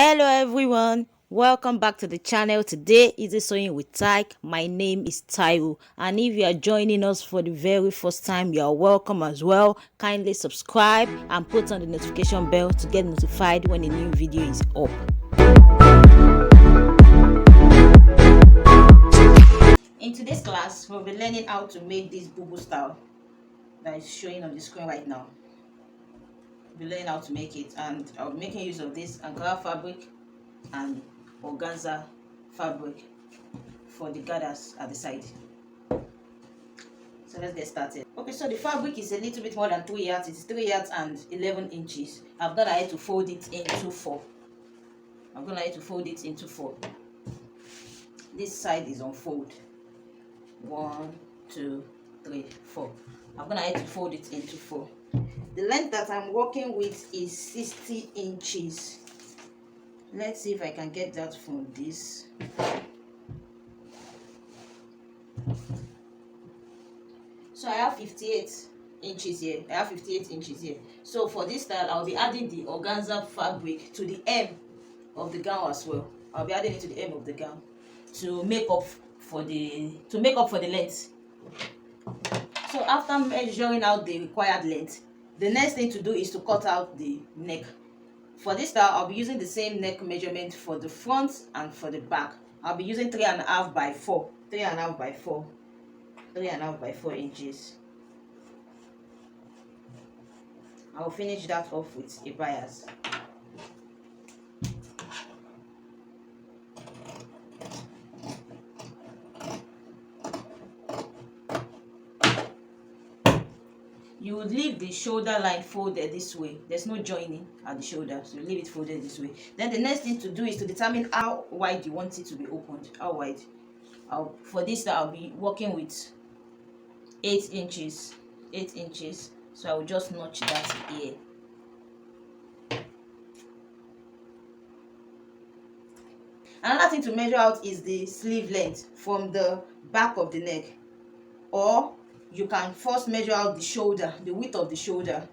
Hello everyone, welcome back to the channel. Today is a sewing with Tyke. My name is Taiwo, and if you are joining us for the very first time, you are welcome as well. Kindly subscribe and put on the notification bell to get notified when a new video is up. In today's class, we'll be learning how to make this bubu style that is showing on the screen right now. We'll be learning how to make it, and I'll be making use of this Ankara fabric and organza fabric for the gathers at the side. So let's get started. Okay, so the fabric is a little bit more than 3 yards. It's 3 yards and 11 inches. I've gone ahead to fold it into 4. This side is on fold. 1, 2, 3, 4. I'm gonna have to fold it into 4. The length that I'm working with is 60 inches. Let's see if I can get that from this. So I have 58 inches here. So for this style, I'll be adding the organza fabric to the hem of the gown as well. I'll be adding it to the hem of the gown to make up for the length. So after measuring out the required length, the next thing to do is to cut out the neck. For this style, I'll be using the same neck measurement for the front and for the back. I'll be using 3.5 by 4. 3.5 by 4 inches. I'll finish that off with a bias. You would leave the shoulder line folded this way. There's no joining at the shoulder, so you leave it folded this way. Then the next thing to do is to determine how wide you want it to be opened. How wide? For this, I'll be working with 8 inches. So I will just notch that here. Another thing to measure out is the sleeve length from the back of the neck, or you can first measure out the shoulder, the width of the shoulder,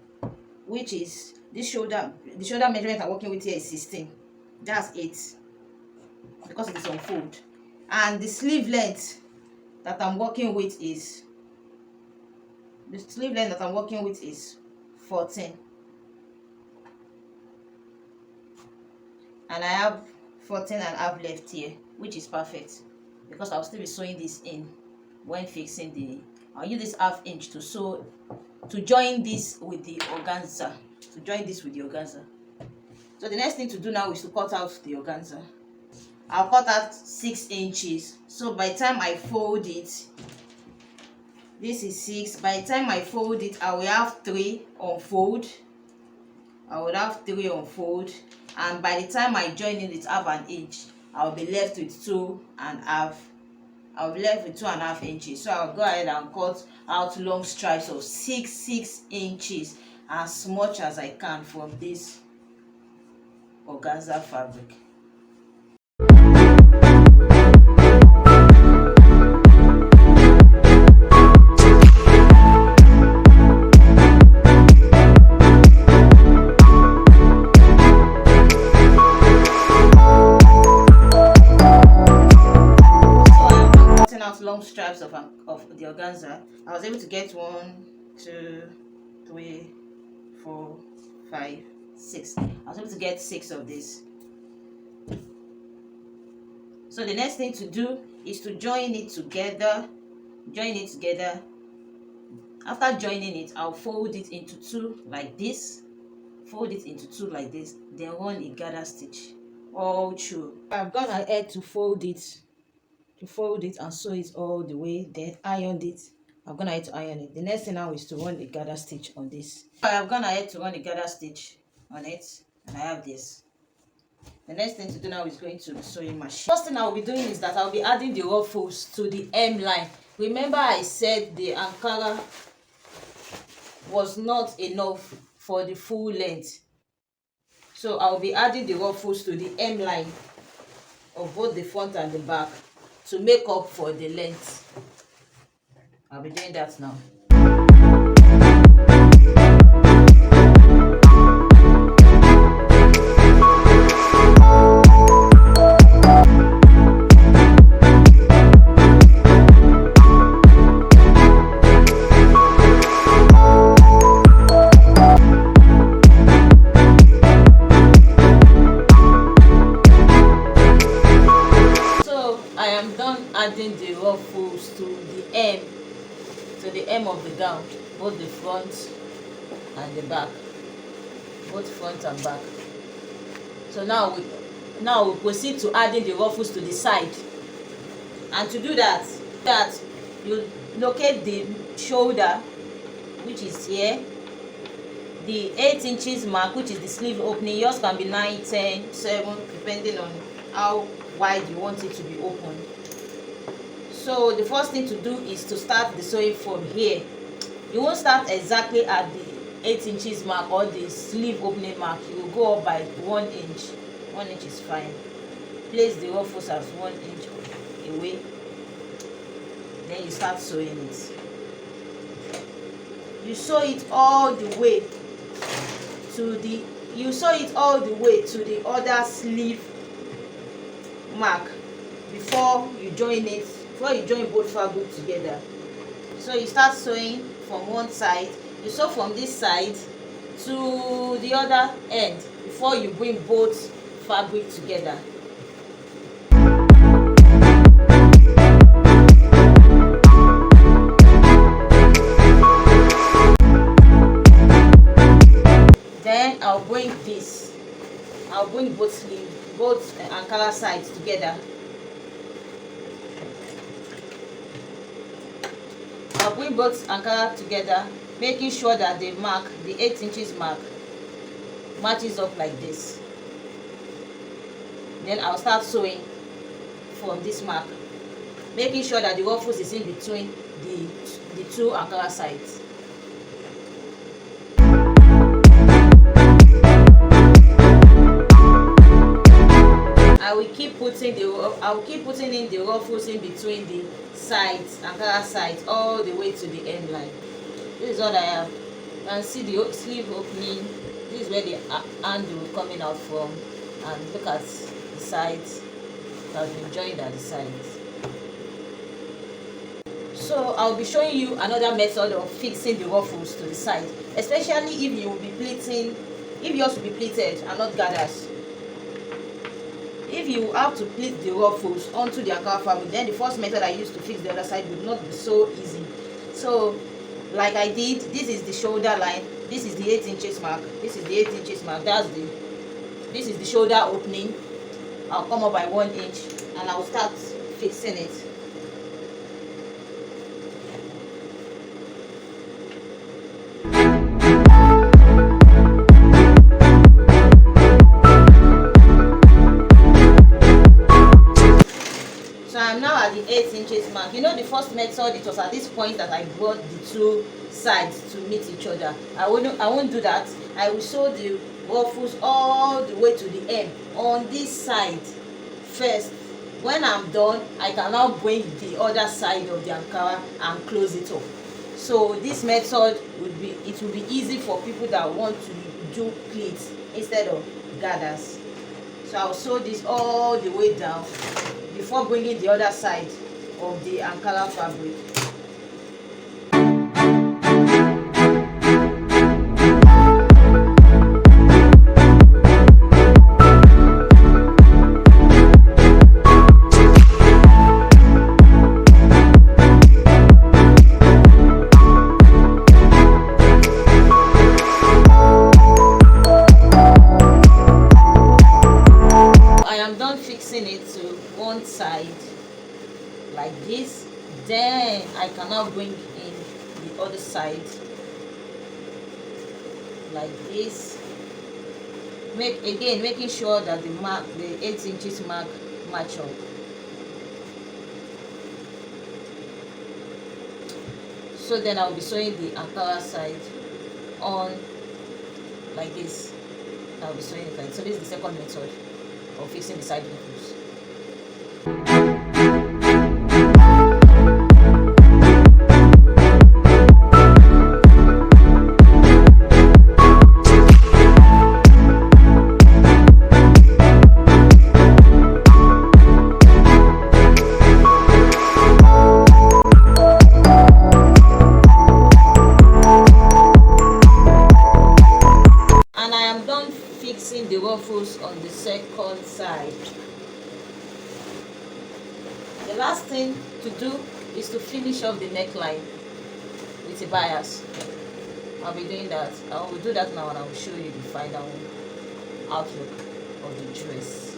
which is this shoulder. The shoulder measurement I'm working with here is 16. That's 8 because it is on fold. And the sleeve length that I'm working with is 14. And I have 14.5 left here, which is perfect because I'll still be sewing this in when fixing the. I'll use this 1/2 inch to join this with the organza. So the next thing to do now is to cut out the organza. I'll cut out 6 inches. So by the time I fold it, this is 6. By the time I fold it, I will have 3 on fold. And by the time I join it with 1/2 inch, I'll be left with 2.5. I'll be left with 2.5 inches. So I'll go ahead and cut out long stripes of 6 inches, as much as I can from this organza fabric. Long stripes of the organza. I was able to get 1, 2, 3, 4, 5, 6. I was able to get 6 of this. So the next thing to do is to join it together. After joining it, I'll fold it into 2 like this. Then run a gather stitch all through. I've gone ahead to fold it and sew it all the way, then ironed it. I'm gonna have to iron it. The next thing now is to run a gather stitch on this. I have gone ahead to run a gather stitch on it, and I have this. The next thing to do now is going to the sewing machine. First thing I will be doing is that I'll be adding the ruffles to the hem line. Remember I said the Ankara was not enough for the full length, so I'll be adding the ruffles to the hem line of both the front and the back to make up for the length. I'll be doing that now. ruffles to the hem of the gown, both the front and the back, both front and back. So now we proceed to adding the ruffles to the side. And to do that, you locate the shoulder, which is here, the 8 inches mark, which is the sleeve opening. Yours can be 9, 10, 7, depending on how wide you want it to be open. So the first thing to do is to start the sewing from here. You won't start exactly at the 8 inches mark or the sleeve opening mark. You will go up by 1 inch. 1 inch is fine. Place the ruffles as 1 inch away. Then you start sewing it. You sew it all the way to the other sleeve mark before you join both fabric together. So you start sewing from one side. You sew from this side to the other end before you bring both fabric together. Then I'll bring both Ankara sides together. I'll bring both Ankara together, making sure that the 8 inches mark, matches up like this. Then I'll start sewing from this mark, making sure that the ruffles is in between the two Ankara sides. I will keep putting in the ruffles in between the sides, Ankara sides, all the way to the end line. This is what I have. You can see the sleeve opening. This is where the handle coming out from, and look at the sides. It has been joined at the sides. So I'll be showing you another method of fixing the ruffles to the side, especially if yours will be pleated and not gathers. If you have to pleat the ruffles onto the Ankara fabric, then the first method I used to fix the other side would not be so easy. So like I did, this is the shoulder line, this is the 8 inches mark, this is the 8 inches mark, this is the shoulder opening. I'll come up by 1 inch and I'll start fixing it. I'm now at the 8 inches mark. You know, the first method, it was at this point that I brought the two sides to meet each other. I won't do that. I will sew the ruffles all the way to the end on this side first. When I'm done, I can now bring the other side of the Ankara and close it up. So this method will be easy for people that want to do pleats instead of gathers. So I'll sew this all the way down before bringing the other side of the Ankara fabric. Side like this, then I can now bring in the other side like this, making sure that the 8 inches mark match up. So then I'll be sewing the Ankara side on like this. I'll be sewing it like so. This is the second method of fixing the side ruffles. And I am done fixing the ruffles on the second side. The last thing to do is to finish off the neckline with a bias. I'll be doing that. I will do that now and I will show you the final outlook of the dress.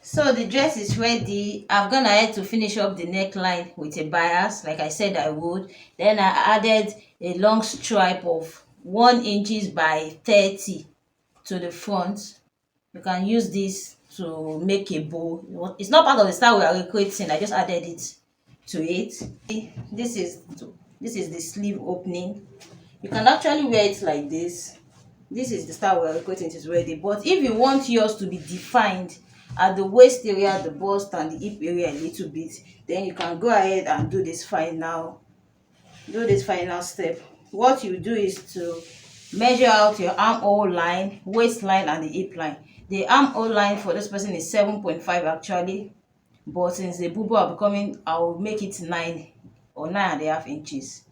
So the dress is ready. I've gone ahead to finish up the neckline with a bias like I said I would. Then I added a long stripe of 1 inches by 30 to the front. You can use this to make a bow. It's not part of the style we are recreating. I just added it to it. This is the sleeve opening. You can actually wear it like this. This is the style we are recreating. It is ready. But if you want yours to be defined at the waist area, the bust and the hip area a little bit, then you can go ahead and do this final step. What you do is to measure out your armhole line, waistline and the hip line. The armhole line for this person is 7.5 actually, but since the bubu are becoming, I'll make it 9 or 9.5 inches.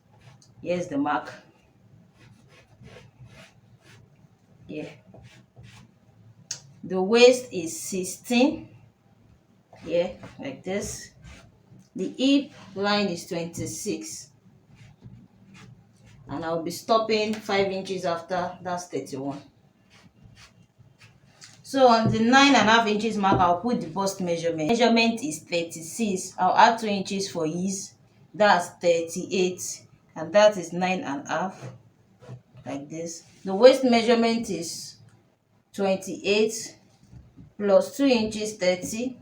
Here's the mark. Yeah, the waist is 16. Yeah, like this. The hip line is 26, and I'll be stopping 5 inches after. That's 31. So on the 9.5 inches mark, I'll put the bust measurement. Measurement is 36. I'll add 2 inches for ease. That's 38, and that is 9.5. Like this. The waist measurement is 28 plus 2 inches 30.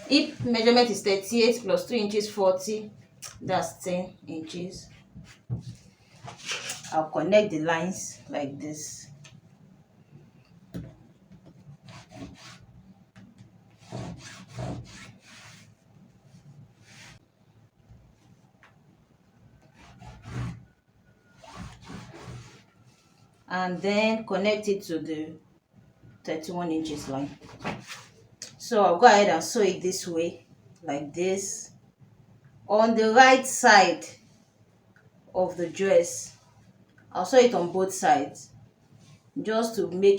Hip measurement is 38 plus 2 inches 40. That's 10 inches. I'll connect the lines like this. And then connect it to the 31 inches line. So I'll go ahead and sew it this way, like this. On the right side of the dress, I'll sew it on both sides, just to make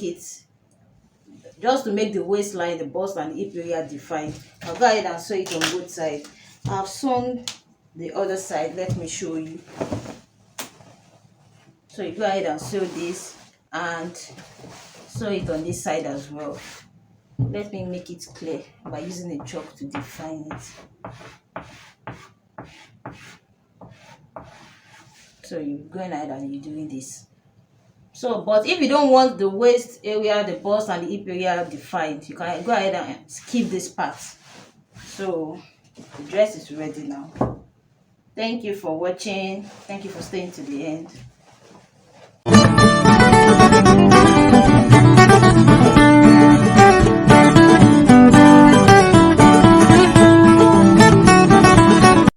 the waistline, the bust and the hip area defined. I'll go ahead and sew it on both sides. I've sewn the other side. Let me show you. So you go ahead and sew this and sew it on this side as well. Let me make it clear by using a chalk to define it. So you're going ahead and you're doing this. So, but if you don't want the waist area, the bust and the hip area defined, you can go ahead and skip this part. So the dress is ready now. Thank you for watching. Thank you for staying to the end.